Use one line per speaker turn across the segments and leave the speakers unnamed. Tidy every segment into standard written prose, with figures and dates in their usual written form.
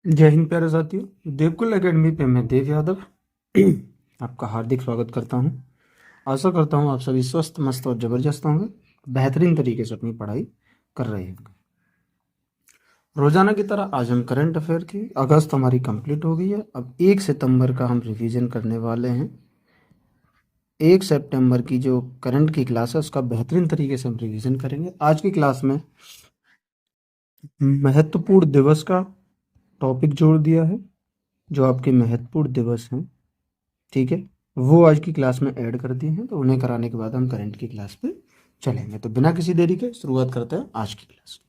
जय हिंद प्यारे साथियों, देवकुल एकेडमी पे मैं देव यादव आपका हार्दिक स्वागत करता हूं। आशा करता हूं आप सभी स्वस्थ, मस्त और जबरदस्त होंगे, बेहतरीन तरीके से अपनी पढ़ाई कर रहे होंगे। रोजाना की तरह आज हम करंट अफेयर की अगस्त हमारी कंप्लीट हो गई है। अब 1 सितंबर का हम रिवीजन करने वाले हैं। 1 सितंबर की जो करंट की क्लास है उसका बेहतरीन तरीके से हम रिवीजन करेंगे। आज की क्लास में महत्वपूर्ण दिवस का टॉपिक जोड़ दिया है। जो आपके महत्वपूर्ण दिवस हैं, ठीक है, वो आज की क्लास में ऐड कर दिए हैं, तो उन्हें कराने के बाद हम करंट की क्लास पे चलेंगे। तो बिना किसी देरी के शुरुआत करते हैं आज की क्लास।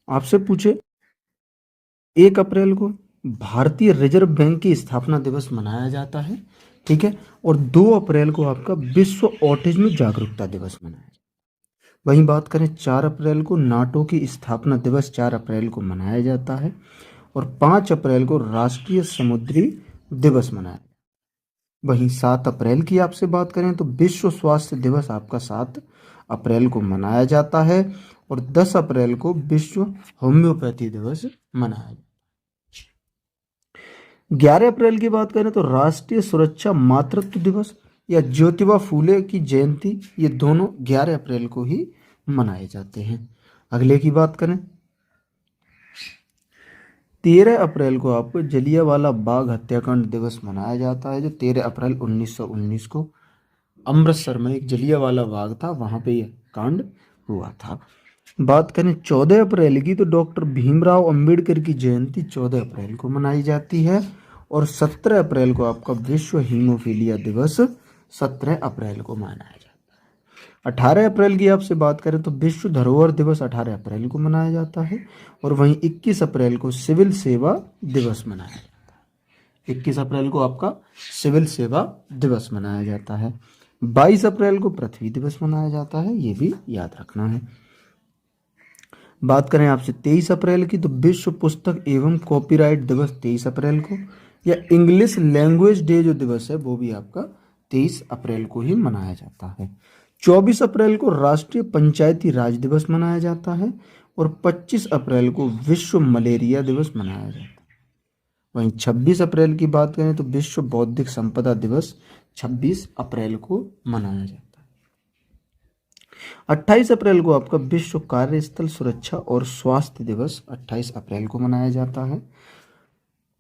आपसे पूछे, 1 अप्रैल को भारतीय रिजर्व बैंक की स्थापना दिवस मनाया जाता है, ठीक है, और 2 अप्रैल को आपका विश्व ऑटिज्म जागरूकता दिवस मनाया जाता है। वहीं बात करें 4 अप्रैल को नाटो की स्थापना दिवस 4 अप्रैल को मनाया जाता है, और 5 अप्रैल को राष्ट्रीय समुद्री दिवस मनाया। वहीं 7 अप्रैल की आपसे बात करें तो विश्व स्वास्थ्य दिवस आपका 7 अप्रैल को मनाया जाता है, और 10 अप्रैल को विश्व होम्योपैथी दिवस मनाया जाता है। 11 अप्रैल की बात करें तो राष्ट्रीय सुरक्षा मातृत्व दिवस या ज्योतिबा फूले की जयंती, ये दोनों 11 अप्रैल को ही मनाए जाते हैं। अगले की बात करें, 13 अप्रैल को आपको जलियांवाला बाग हत्याकांड दिवस मनाया जाता है, जो 13 अप्रैल 1919 को अमृतसर में एक जलियांवाला बाग था, वहां पे यह कांड हुआ था। बात करें 14 अप्रैल की तो डॉक्टर भीमराव अंबेडकर की जयंती 14 अप्रैल को मनाई जाती है, और 17 अप्रैल को आपका विश्व हीमोफीलिया दिवस 17 अप्रैल को मनाया जाता है। 18 अप्रैल की आपसे बात करें तो विश्व धरोहर दिवस 18 अप्रैल को मनाया जाता है, और वहीं 21 अप्रैल को सिविल सेवा दिवस मनाया जाता है। 21 अप्रैल को आपका सिविल सेवा दिवस मनाया जाता है। 22 अप्रैल को पृथ्वी दिवस मनाया जाता है, ये भी याद रखना है। बात करें आपसे 23 अप्रैल की तो विश्व पुस्तक एवं कॉपीराइट दिवस 23 अप्रैल को, या इंग्लिश लैंग्वेज डे जो दिवस है वो भी आपका 23 अप्रैल को ही मनाया जाता है। 24 अप्रैल को राष्ट्रीय पंचायती राज दिवस मनाया जाता है, और 25 अप्रैल को विश्व मलेरिया दिवस मनाया जाता है। वहीं 26 अप्रैल की बात करें तो विश्व बौद्धिक संपदा दिवस 26 अप्रैल को मनाया जाता है। 28 अप्रैल को आपका विश्व कार्यस्थल सुरक्षा और स्वास्थ्य दिवस 28 अप्रैल को मनाया जाता है,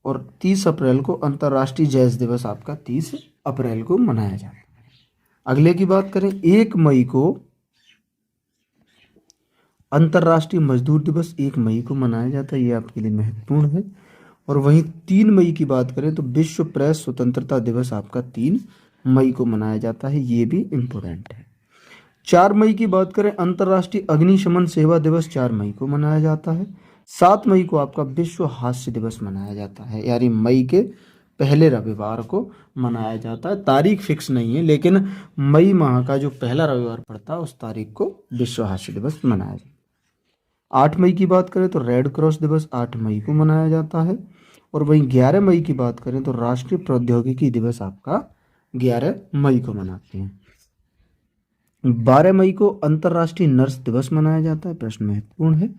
और 30 अप्रैल को अंतर्राष्ट्रीय जैज दिवस आपका 30 अप्रैल को मनाया जाता है। अगले की बात करें, 1 मई को अंतर्राष्ट्रीय मजदूर दिवस 1 मई को मनाया जाता है, ये आपके लिए महत्वपूर्ण है। और वहीं 3 मई की बात करें तो विश्व प्रेस स्वतंत्रता दिवस आपका 3 मई को मनाया जाता है, ये भी इम्पोर्टेंट है। 4 मई की बात करें, अंतर्राष्ट्रीय अग्निशमन सेवा दिवस 4 मई को मनाया जाता है। 7 मई को आपका विश्व हास्य दिवस मनाया जाता है, यानी मई के पहले रविवार को मनाया जाता है। तारीख फिक्स नहीं है, लेकिन मई माह का जो पहला रविवार पड़ता है उस तारीख को विश्व हास्य दिवस मनाया जाता है। 8 मई की बात करें तो रेड क्रॉस दिवस 8 मई को मनाया जाता है, और वहीं 11 मई की बात करें तो राष्ट्रीय प्रौद्योगिकी दिवस आपका 11 मई को मनाते हैं। 12 मई को अंतर्राष्ट्रीय नर्स दिवस मनाया जाता है, प्रश्न महत्वपूर्ण है।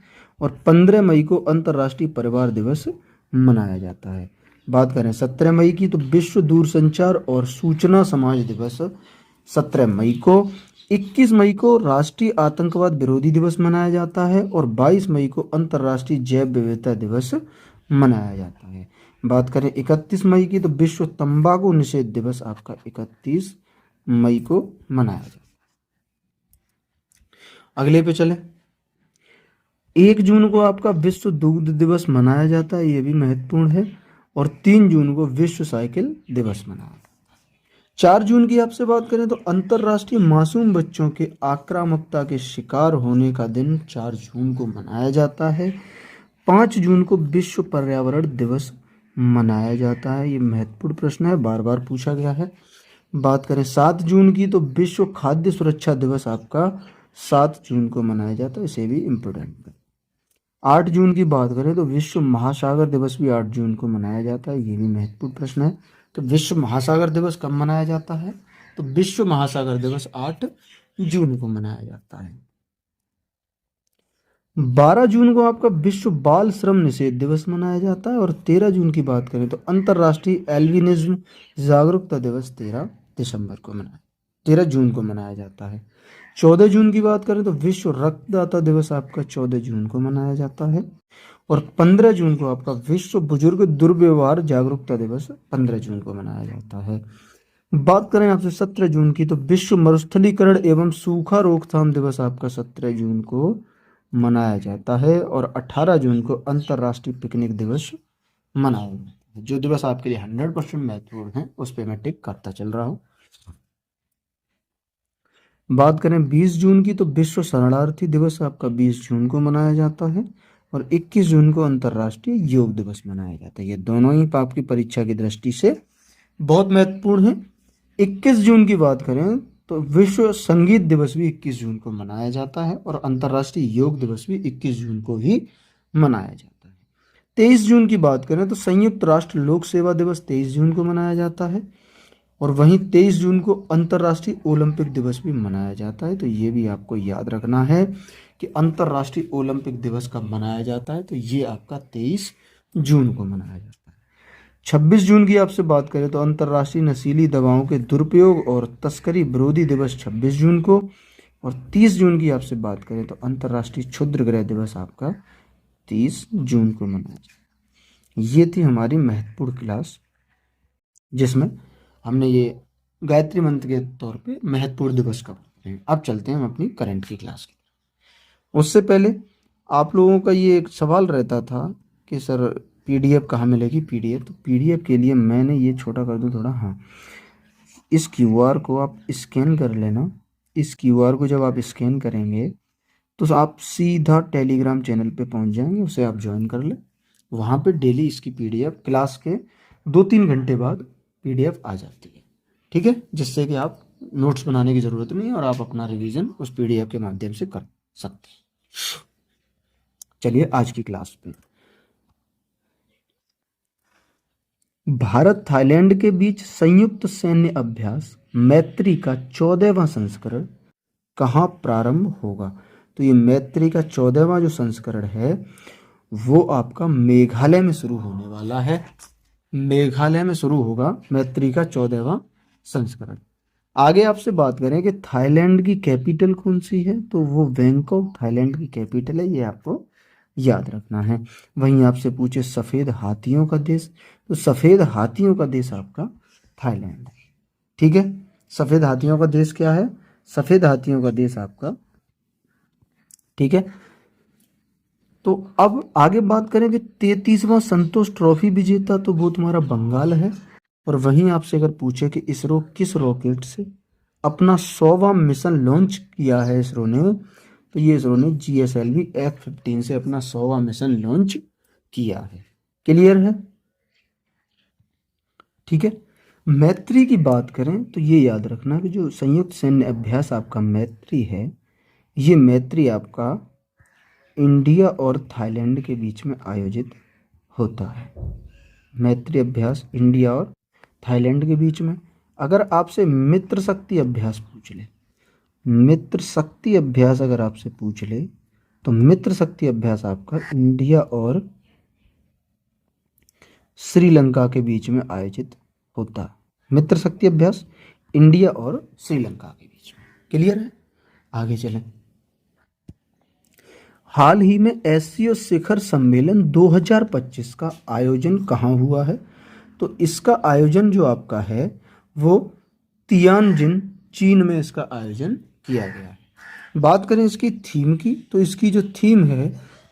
और 15 मई को अंतर्राष्ट्रीय परिवार दिवस मनाया जाता है। बात करें 17 मई की तो विश्व दूरसंचार और सूचना समाज दिवस 17 मई को। 21 मई को राष्ट्रीय आतंकवाद विरोधी दिवस मनाया जाता है, और 22 मई को अंतर्राष्ट्रीय जैव विविधता दिवस मनाया जाता है। बात करें 31 मई की तो विश्व तंबाकू निषेध दिवस आपका 31 मई को मनाया जाता है। अगले पे चले, 1 जून को आपका विश्व दुग्ध दिवस मनाया जाता है, ये भी महत्वपूर्ण है। और 3 जून को विश्व साइकिल दिवस मनाया जाता है। 4 जून की आपसे बात करें तो अंतर्राष्ट्रीय मासूम बच्चों के आक्रामकता के शिकार होने का दिन 4 जून को मनाया जाता है। 5 जून को विश्व पर्यावरण दिवस मनाया जाता है, ये महत्वपूर्ण प्रश्न है, बार बार पूछा गया है। बात करें 7 जून की तो विश्व खाद्य सुरक्षा दिवस आपका 7 जून को मनाया जाता है, इसे भी इम्पोर्टेंट है। 8 जून की बात करें तो विश्व महासागर दिवस भी 8 जून को मनाया जाता है, ये भी महत्वपूर्ण प्रश्न है। तो विश्व महासागर दिवस कब मनाया जाता है? तो विश्व महासागर दिवस 8 जून को मनाया जाता है। 12 जून को आपका विश्व बाल श्रम निषेध दिवस मनाया जाता है। और 13 जून की बात करें तो अंतर्राष्ट्रीय एल्बिनिज्म जागरूकता दिवस 13 जून को मनाया जाता है। 14 जून की बात करें तो विश्व रक्तदाता दिवस आपका 14 जून को मनाया जाता है। और 15 जून को आपका विश्व बुजुर्ग दुर्व्यवहार जागरूकता दिवस 15 जून को मनाया जाता है। बात करें आपसे 17 जून की तो विश्व मरुस्थलीकरण एवं सूखा रोकथाम दिवस आपका 17 जून को मनाया जाता है। और 18 जून को अंतर्राष्ट्रीय पिकनिक दिवस मनाया जाता है। जो दिवस आपके लिए 100% महत्वपूर्ण है उस पर मैं टिक करता चल रहा हूँ। बात करें 20 जून की तो विश्व शरणार्थी दिवस आपका 20 जून को मनाया जाता है। और 21 जून को अंतर्राष्ट्रीय योग दिवस मनाया जाता है। ये दोनों ही आपकी परीक्षा की दृष्टि से बहुत महत्वपूर्ण है। 21 जून की बात करें तो विश्व संगीत दिवस भी 21 जून को मनाया जाता है। और अंतर्राष्ट्रीय योग दिवस भी 21 जून को ही मनाया जाता है। 23 जून की बात करें तो संयुक्त राष्ट्र लोक सेवा दिवस 23 जून को मनाया जाता है। और वहीं 23 जून को अंतर्राष्ट्रीय ओलंपिक दिवस भी मनाया जाता है। तो ये भी आपको याद रखना है कि अंतर्राष्ट्रीय ओलंपिक दिवस कब मनाया जाता है, तो ये आपका 23 जून को मनाया जाता है। 26 जून की आपसे बात करें तो अंतर्राष्ट्रीय नशीली दवाओं के दुरुपयोग और तस्करी विरोधी दिवस 26 जून को। और 30 जून की आपसे बात करें तो अंतर्राष्ट्रीय क्षुद्र ग्रह दिवस आपका 30 जून को मनाया जाता है। ये थी हमारी महत्वपूर्ण क्लास जिसमें हमने ये गायत्री मंत्र के तौर पे महत्वपूर्ण दिवस का पढ़ते हैं। अब चलते हैं हम अपनी करंट की क्लास की। उससे पहले आप लोगों का ये एक सवाल रहता था कि सर पीडीएफ कहाँ मिलेगी। पीडीएफ तो पीडीएफ के लिए मैंने ये छोटा कर दूं थोड़ा, हाँ, इस क्यूआर को आप स्कैन कर लेना। इस क्यूआर को जब आप स्कैन करेंगे तो आप सीधा टेलीग्राम चैनल पे पहुंच जाएंगे, उसे आप ज्वाइन कर ले। वहाँ पे डेली इसकी पीडीएफ क्लास के 2-3 घंटे बाद पीडीएफ आ जाती है, ठीक है, जिससे कि आप नोट्स बनाने की ज़रूरत नहीं है और आप अपना रिवीजन उस पीडीएफ के माध्यम से कर सकते हैं। चलिए आज की क्लास पे, भारत थाईलैंड के बीच संयुक्त सैन्य अभ्यास मैत्री का 14वां संस्करण कहाँ प्रारंभ होगा। तो ये मैत्री का 14वां जो संस्करण है वो आपका मेघालय में शुरू होने वाला है। मेघालय में शुरू होगा मैत्री का 14वां संस्करण। आगे आपसे बात करें कि थाईलैंड की कैपिटल कौन सी है, तो वो बैंकॉक थाईलैंड की कैपिटल है, ये आपको याद रखना है। वहीं आपसे पूछे सफ़ेद हाथियों का देश, तो सफ़ेद हाथियों का देश आपका थाईलैंड है, ठीक है। सफ़ेद हाथियों का देश क्या है, सफ़ेद हाथियों का देश आपका, ठीक है। तो अब आगे बात करें कि 33वां संतोष ट्रॉफी विजेता, तो वो तुम्हारा बंगाल है। और वहीं आपसे अगर पूछे कि इसरो किस रॉकेट से अपना 100वां मिशन लॉन्च किया है इसरो ने, तो ये इसरो ने GSLV F-15 से अपना 100वां मिशन लॉन्च किया है। क्लियर है, ठीक है। मैत्री की बात करें तो ये याद रखना कि जो संयुक्त सैन्य अभ्यास आपका मैत्री है, ये मैत्री आपका इंडिया और थाईलैंड के बीच में आयोजित होता है। मैत्री अभ्यास इंडिया और थाईलैंड के बीच में। अगर आपसे मित्र शक्ति अभ्यास पूछ ले, मित्र शक्ति अभ्यास अगर आपसे पूछ ले, तो मित्र शक्ति अभ्यास आपका इंडिया और श्रीलंका के बीच में आयोजित होता है। मित्र शक्ति अभ्यास इंडिया और श्रीलंका के बीच में। क्लियर है, आगे चलें। हाल ही में एससीओ शिखर सम्मेलन 2025 का आयोजन कहाँ हुआ है, तो इसका आयोजन जो आपका है वो तियानजिन चीन में इसका आयोजन किया गया है। बात करें इसकी थीम की, तो इसकी जो थीम है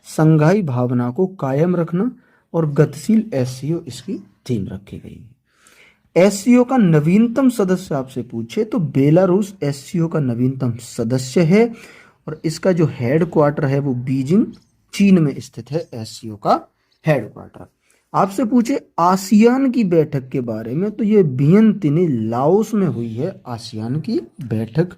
संघाई भावना को कायम रखना और गतिशील एससीओ इसकी थीम रखी गई है। एससीओ का नवीनतम सदस्य आपसे पूछे तो बेलारूस एससीओ का नवीनतम सदस्य है। और इसका जो हेड क्वार्टर है वो बीजिंग चीन में स्थित है, एससीओ का हेड क्वार्टर। आपसे पूछे आसियान की बैठक के बारे में, तो ये वियंतिनी लाओस में हुई है आसियान की बैठक।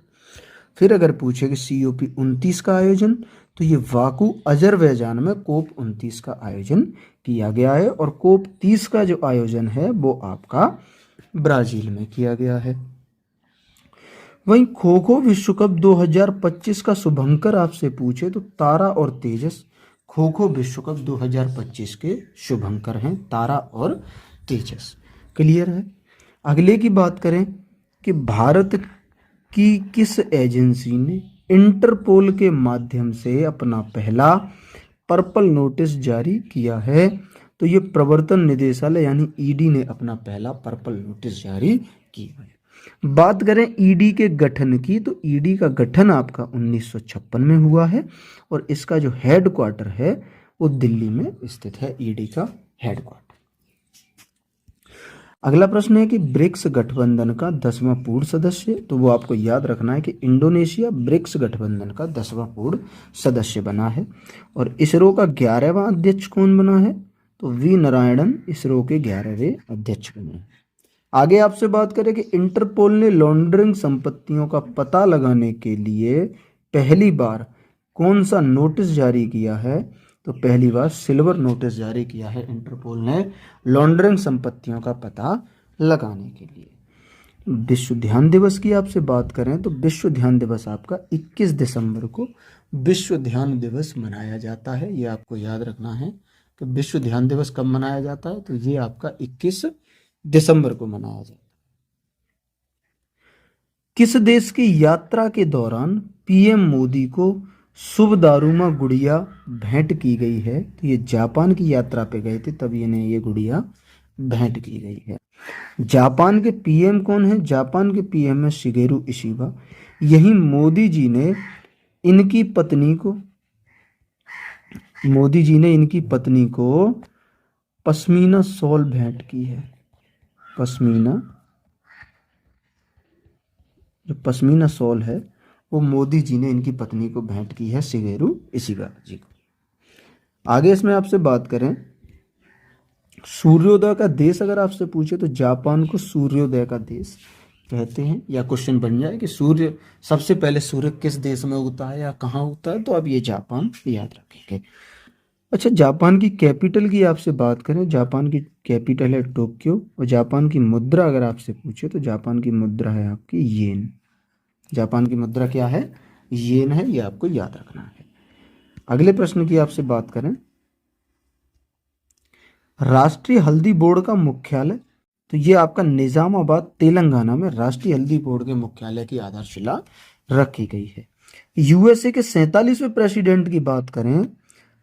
फिर अगर पूछे कि COP 29 का आयोजन, तो ये वाकू अजरबैजान में COP 29 का आयोजन किया गया है। और COP 30 का जो आयोजन है वो आपका ब्राजील में किया गया है। वहीं खो खो विश्व कप 2025 का शुभंकर आपसे पूछे तो तारा और तेजस खो खो विश्व कप 2025 के शुभंकर हैं, तारा और तेजस। क्लियर है। अगले की बात करें कि भारत की किस एजेंसी ने इंटरपोल के माध्यम से अपना पहला पर्पल नोटिस जारी किया है? तो ये प्रवर्तन निदेशालय यानी ईडी ने अपना पहला पर्पल नोटिस जारी किया है। बात करें ईडी के गठन की, तो ईडी का गठन आपका 1956 में हुआ है और इसका जो हेडक्वार्टर है वो दिल्ली में स्थित है, ईडी का हेडक्वार्टर। अगला प्रश्न है कि ब्रिक्स गठबंधन का 10वां पूर्ण सदस्य, तो वो आपको याद रखना है कि इंडोनेशिया ब्रिक्स गठबंधन का 10वां पूर्ण सदस्य बना है। और इसरो का 11वां अध्यक्ष कौन बना है? तो वी नारायणन इसरो के 11वें अध्यक्ष बने हैं। आगे आपसे बात करें कि इंटरपोल ने लॉन्ड्रिंग संपत्तियों का पता लगाने के लिए पहली बार कौन सा नोटिस जारी किया है? तो पहली बार सिल्वर नोटिस जारी किया है इंटरपोल ने लॉन्ड्रिंग संपत्तियों का पता लगाने के लिए। विश्व ध्यान दिवस की आपसे बात करें तो विश्व ध्यान दिवस आपका 21 दिसंबर को विश्व ध्यान दिवस मनाया जाता है। ये आपको याद रखना है कि विश्व ध्यान दिवस कब मनाया जाता है, तो ये आपका 21 दिसंबर को मनाया जाता है। किस देश की यात्रा के दौरान पीएम मोदी को शुभ दारूमा गुड़िया भेंट की गई है? तो ये जापान की यात्रा पे गए थे, तब इन्हें ये गुड़िया भेंट की गई है। जापान के पीएम कौन है? जापान के पीएम है शिगेरू इशिबा। यही मोदी जी ने इनकी पत्नी को पश्मीना शॉल भेंट की है। जो पश्मीना शॉल है वो मोदी जी ने इनकी पत्नी को भेंट की है, शिगेरू इशिबा जी को। आगे इसमें आपसे बात करें सूर्योदय का देश अगर आपसे पूछे तो जापान को सूर्योदय का देश कहते हैं। या क्वेश्चन बन जाए कि सूर्य सबसे पहले सूर्य किस देश में उगता है या कहाँ उगता है, तो अब ये जापान याद रखेंगे। अच्छा, जापान की कैपिटल की आपसे बात करें, जापान की कैपिटल है टोक्यो। और जापान की मुद्रा अगर आपसे पूछे तो जापान की मुद्रा है आपकी येन। जापान की मुद्रा क्या है? येन है, ये आपको याद रखना है। अगले प्रश्न की आपसे बात करें राष्ट्रीय हल्दी बोर्ड का मुख्यालय, तो ये आपका निजामाबाद तेलंगाना में राष्ट्रीय हल्दी बोर्ड के मुख्यालय की आधारशिला रखी गई है। यूएसए के 47वें प्रेसिडेंट की बात करें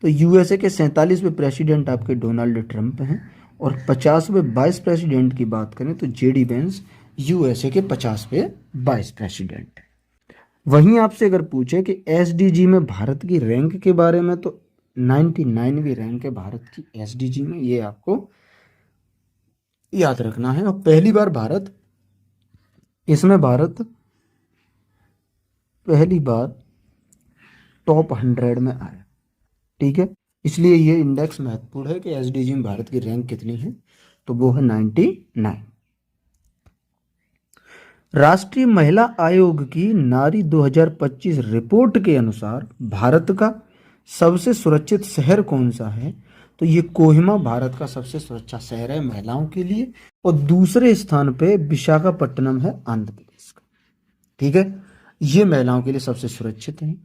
तो यूएसए के 47वें प्रेसिडेंट आपके डोनाल्ड ट्रंप हैं। और 50वें वाइस प्रेसिडेंट की बात करें तो जेडी वेंस यूएसए के 50वें वाइस प्रेसिडेंट। वहीं आपसे अगर पूछे कि एसडीजी में भारत की रैंक के बारे में, तो 99वीं रैंक है भारत की एसडीजी में, ये आपको याद रखना है। और पहली बार भारत टॉप 100 में आया। ठीक है, इसलिए ये इंडेक्स महत्वपूर्ण है कि एसडीजी में भारत की रैंक कितनी है, तो वो है 99। राष्ट्रीय महिला आयोग की नारी 2025 रिपोर्ट के अनुसार भारत का सबसे सुरक्षित शहर कौन सा है? तो ये कोहिमा भारत का सबसे सुरक्षित शहर है महिलाओं के लिए। और दूसरे स्थान पे विशाखापट्टनम है आंध्र प्रदेश का। ठीक है, ये महिलाओं के लिए सबसे सुरक्षित है।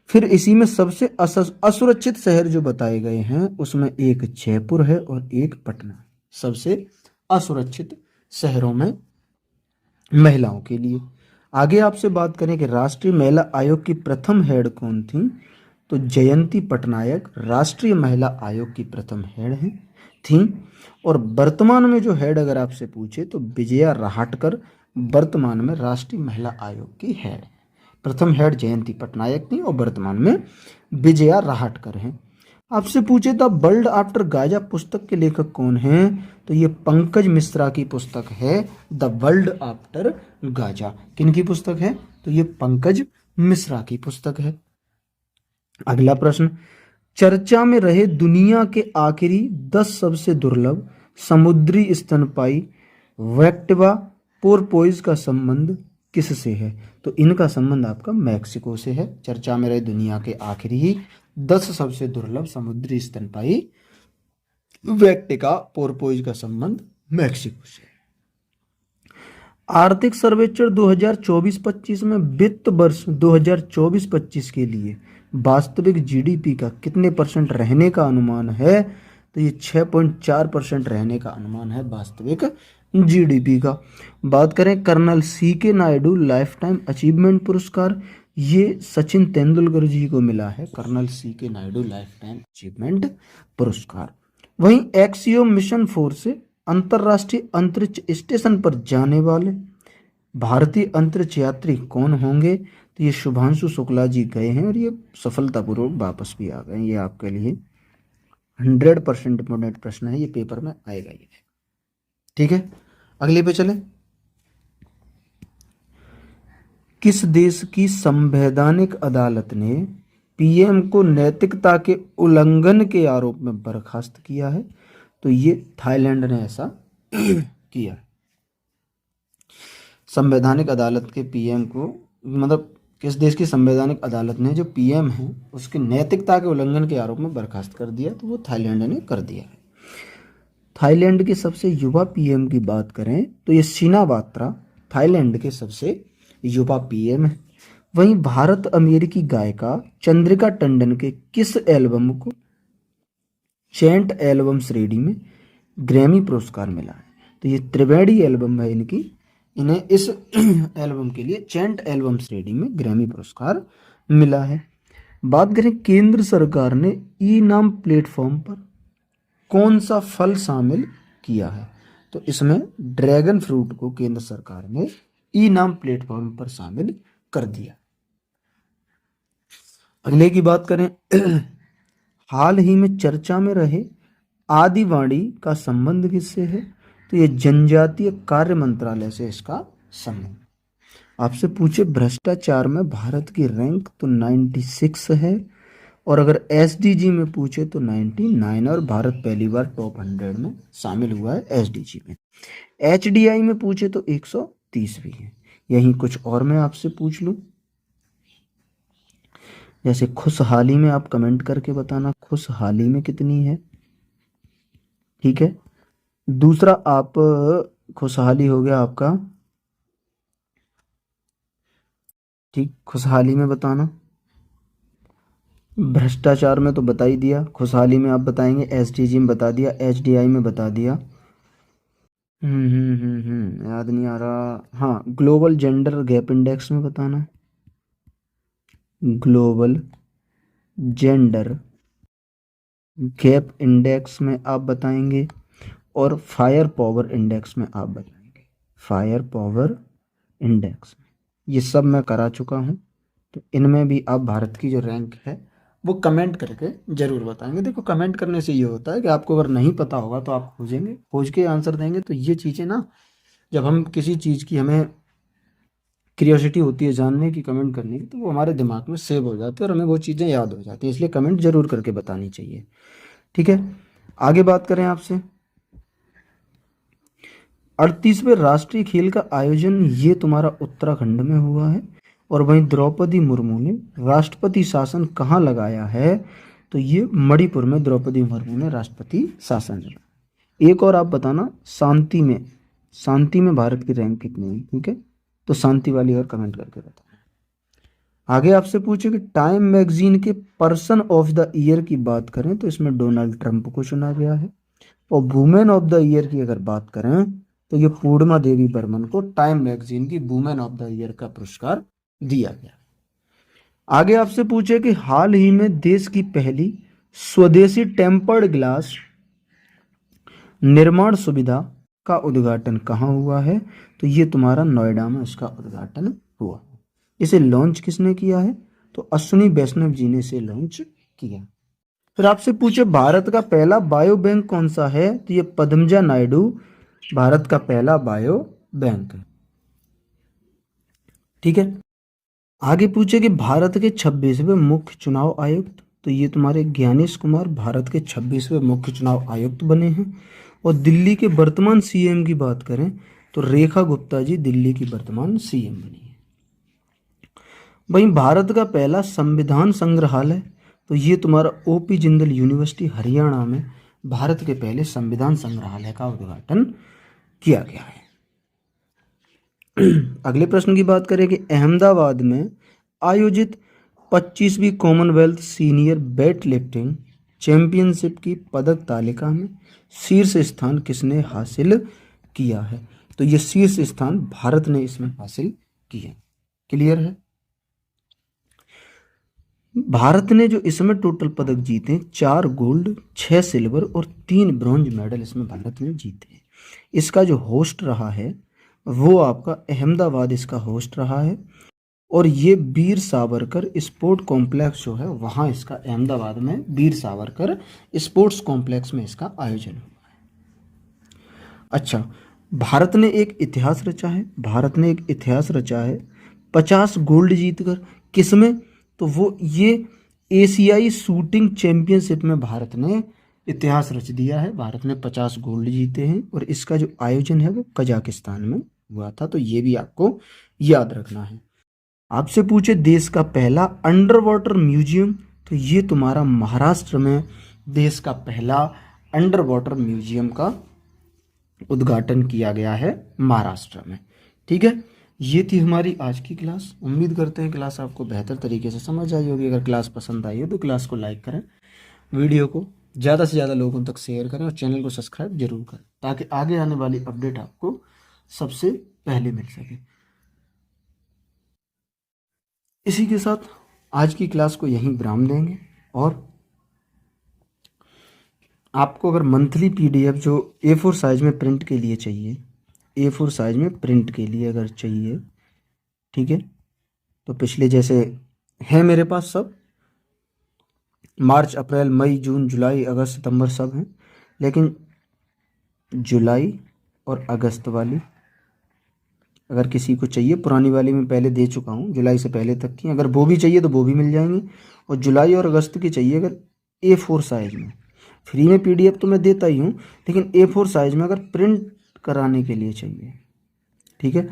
फिर इसी में सबसे असुरक्षित शहर जो बताए गए हैं उसमें एक जयपुर है और एक पटना, सबसे असुरक्षित शहरों में महिलाओं के लिए। आगे आपसे बात करें कि राष्ट्रीय महिला आयोग की प्रथम हेड कौन थी, तो जयंती पटनायक राष्ट्रीय महिला आयोग की प्रथम हेड थी। और वर्तमान में जो हेड अगर आपसे पूछे तो विजया राहटकर वर्तमान में राष्ट्रीय महिला आयोग की हेड है। प्रथम हेड जयंती पटनायक थी और वर्तमान में विजया राहटकर हैं। आपसे पूछे द वर्ल्ड आफ्टर गाजा पुस्तक के लेखक कौन हैं, तो ये पंकज मिश्रा की पुस्तक है द वर्ल्ड आफ्टर गाजा। किनकी पुस्तक है, तो ये पंकज मिश्रा की पुस्तक है। अगला प्रश्न, चर्चा में रहे दुनिया के आखिरी 10 सबसे दुर्लभ समुद्री स्तनपायी वैक्टिवा पोरपोइज का संबंध किससे है? तो इनका संबंध आपका मैक्सिको से है। चर्चा में रहे दुनिया के आखिरी 10 सबसे दुर्लभ समुद्री स्तनपायी वैक्टिका पोरपोइज का संबंध मैक्सिको से। आर्थिक सर्वेक्षण 2024-25 में वित्त वर्ष 2024-25 के लिए वास्तविक जीडीपी का कितने परसेंट रहने का अनुमान है? तो ये 6.4% रहने का अनुमान है वास्तविक जीडीपी का। बात करें कर्नल सी के नायडू लाइफ टाइम अचीवमेंट पुरस्कार, ये सचिन तेंदुलकर जी को मिला है, कर्नल सी के नायडू लाइफ टाइम अचीवमेंट पुरस्कार। वहीं एक्सियोम मिशन 4 से अंतर्राष्ट्रीय अंतरिक्ष स्टेशन पर जाने वाले भारतीय अंतरिक्ष यात्री कौन होंगे? तो ये शुभांशु शुक्ला जी गए हैं और ये सफलतापूर्वक वापस भी आ गए। ये आपके लिए 100% इंपोर्टेंट प्रश्न है, ये पेपर में आएगा ये। ठीक है, अगले पे चले। किस देश की संवैधानिक अदालत ने पीएम को नैतिकता के उल्लंघन के आरोप में बर्खास्त किया है? तो ये थाईलैंड ने ऐसा किया। संवैधानिक अदालत के पीएम को, मतलब किस देश की संवैधानिक अदालत ने जो पीएम है उसके नैतिकता के उल्लंघन के आरोप में बर्खास्त कर दिया? तो वो थाईलैंड ने कर दिया है। थाईलैंड के सबसे युवा पीएम की बात करें तो ये सिनावात्रा थाईलैंड के सबसे युवा पीएम है। वहीं भारत अमेरिकी गायिका चंद्रिका टंडन के किस एल्बम को चैंट एल्बम श्रेणी में ग्रैमी पुरस्कार मिला है? तो ये त्रिवेणी एल्बम है इनकी, इन्हें इस एल्बम के लिए चैंट एल्बम श्रेणी में ग्रैमी पुरस्कार मिला है। बात करें केंद्र सरकार ने ई नाम प्लेटफॉर्म पर कौन सा फल शामिल किया है? तो इसमें ड्रैगन फ्रूट को केंद्र सरकार ने ई नाम प्लेटफॉर्म पर शामिल कर दिया। अगले की बात करें, हाल ही में चर्चा में रहे आदिवाणी का संबंध किससे है? तो ये जनजातीय कार्य मंत्रालय से इसका संबंध। आपसे पूछे भ्रष्टाचार में भारत की रैंक, तो 96 है, और अगर एसडीजी में पूछे तो 99, और भारत पहली बार टॉप 100 में शामिल हुआ है एसडीजी में। एचडीआई में पूछे तो 130 भी है। यहीं कुछ और मैं आपसे पूछ लूं, जैसे खुशहाली में आप कमेंट करके बताना खुशहाली में कितनी है। ठीक है, दूसरा आप खुशहाली हो गया आपका, ठीक, खुशहाली में बताना। भ्रष्टाचार में तो बता ही दिया, खुशहाली में आप बताएंगे, एसडीजी में बता दिया, एचडीआई में बता दिया। याद नहीं आ रहा। हाँ, ग्लोबल जेंडर गैप इंडेक्स में बताना, ग्लोबल जेंडर गैप इंडेक्स में आप बताएंगे, और फायर पावर इंडेक्स में आप बताएंगे, फायर पावर इंडेक्स में। ये सब मैं करा चुका हूँ, तो इनमें भी आप भारत की जो रैंक है वो कमेंट करके जरूर बताएंगे। देखो, कमेंट करने से ये होता है कि आपको अगर नहीं पता होगा तो आप खोजेंगे, खोज के आंसर देंगे। तो ये चीज़ें ना, जब हम किसी चीज़ की हमें क्यूरियोसिटी होती है जानने की, कमेंट करने की, तो वो हमारे दिमाग में सेव हो जाती है और हमें वो चीज़ें याद हो जाती हैं। इसलिए कमेंट जरूर करके बतानी चाहिए। ठीक है, आगे बात करें आपसे। 38वें राष्ट्रीय खेल का आयोजन ये तुम्हारा उत्तराखंड में हुआ है, और वहीं द्रौपदी मुर्मू ने राष्ट्रपति शासन कहाँ लगाया है? तो ये मणिपुर में द्रौपदी मुर्मू ने राष्ट्रपति शासन लगाया। एक और आप बताना, शांति में भारत की रैंक कितनी है? ठीक है, तो शांति वाली और कमेंट करके बताना। आगे आपसे पूछे कि टाइम मैगजीन के पर्सन ऑफ द ईयर की बात करें तो इसमें डोनाल्ड ट्रंप को चुना गया है, और वुमेन ऑफ द ईयर की अगर बात करें तो ये पूर्णिमा देवी बर्मन को टाइम मैगजीन की वुमेन ऑफ द ईयर का पुरस्कार दिया गया। आगे आपसे पूछे कि हाल ही में देश की पहली स्वदेशी टेम्पर्ड ग्लास निर्माण सुविधा का उद्घाटन कहाँ हुआ है? तो ये तुम्हारा नोएडा में इसका उद्घाटन हुआ। इसे लॉन्च किसने किया है? तो अश्विनी वैष्णव जी ने इसे लॉन्च किया। फिर आपसे पूछे भारत का पहला बायो बैंक कौन सा है? तो ये पद्मजा नायडू भारत का पहला बायो बैंक है। ठीक है, आगे पूछे कि भारत के 26वें मुख्य चुनाव आयुक्त, तो ये तुम्हारे ज्ञानेश कुमार भारत के 26वें मुख्य चुनाव आयुक्त बने हैं। और दिल्ली के वर्तमान सीएम की बात करें तो रेखा गुप्ता जी दिल्ली की वर्तमान सीएम बनी है। वहीं भारत का पहला संविधान संग्रहालय, तो ये तुम्हारा ओपी जिंदल यूनिवर्सिटी हरियाणा में भारत के पहले संविधान संग्रहालय का उद्घाटन किया गया है। अगले प्रश्न की बात करें कि अहमदाबाद में आयोजित 25वीं Commonwealth senior weight lifting championship की पदक तालिका में शीर्ष स्थान किसने हासिल किया है? तो ये शीर्ष स्थान भारत ने इसमें हासिल किया। क्लियर है? भारत ने जो इसमें टोटल पदक जीते 4 गोल्ड, 6 सिल्वर और 3 ब्रॉन्ज मेडल इसमें भारत ने जीते हैं। इसका जो होस्ट रहा है वो आपका अहमदाबाद इसका होस्ट रहा है, और ये वीर सावरकर स्पोर्ट कॉम्प्लेक्स जो है वहाँ इसका अहमदाबाद में वीर सावरकर स्पोर्ट्स कॉम्प्लेक्स में इसका आयोजन हुआ है। अच्छा, भारत ने एक इतिहास रचा है, भारत ने एक इतिहास रचा है 50 गोल्ड जीतकर। किसमें? तो वो ये एशियाई शूटिंग चैंपियनशिप में भारत ने इतिहास रच दिया है। भारत ने 50 गोल्ड जीते हैं और इसका जो आयोजन है वो कजाकिस्तान में हुआ था। तो ये भी आपको याद रखना है। आपसे पूछे देश का पहला अंडर वाटर म्यूजियम, तो ये तुम्हारा महाराष्ट्र में देश का पहला अंडर वाटर म्यूजियम का उद्घाटन किया गया है महाराष्ट्र में। ठीक है, ये थी हमारी आज की क्लास। उम्मीद करते हैं क्लास आपको बेहतर तरीके से समझ आई होगी। अगर क्लास पसंद आई हो तो क्लास को लाइक करें, वीडियो को ज़्यादा से ज़्यादा लोगों तक शेयर करें और चैनल को सब्सक्राइब जरूर करें ताकि आगे आने वाली अपडेट आपको सबसे पहले मिल सके। इसी के साथ आज की क्लास को यहीं विराम देंगे, और आपको अगर मंथली पीडीएफ जो A4 साइज में प्रिंट के लिए चाहिए, A4 साइज में प्रिंट के लिए अगर चाहिए, ठीक है, तो पिछले जैसे है मेरे पास सब मार्च, अप्रैल, मई, जून, जुलाई, अगस्त, सितंबर सब हैं, लेकिन जुलाई और अगस्त वाली अगर किसी को चाहिए, पुरानी वाली मैं पहले दे चुका हूँ जुलाई से पहले तक की, अगर वो भी चाहिए तो वो भी मिल जाएंगी। और जुलाई और अगस्त की चाहिए अगर A4 साइज में, फ्री में पीडीएफ तो मैं देता ही हूँ, लेकिन A4 साइज में अगर प्रिंट कराने के लिए चाहिए, ठीक है,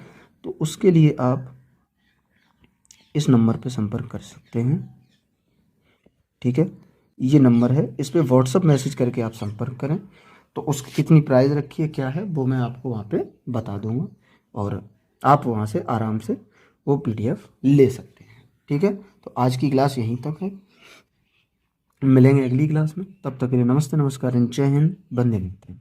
तो उसके लिए आप इस नंबर पे संपर्क कर सकते हैं। ठीक है, ये नंबर है, इस पर व्हाट्सअप मैसेज करके आप संपर्क करें, तो उसकी कितनी प्राइस रखी है क्या है वो मैं आपको वहाँ पे बता दूँगा, और आप वहाँ से आराम से वो पीडीएफ ले सकते हैं। ठीक है, तो आज की क्लास यहीं तक है, मिलेंगे अगली क्लास में, तब तक के लिए नमस्ते, नमस्कार, जय हिंद, वंदे मातरम।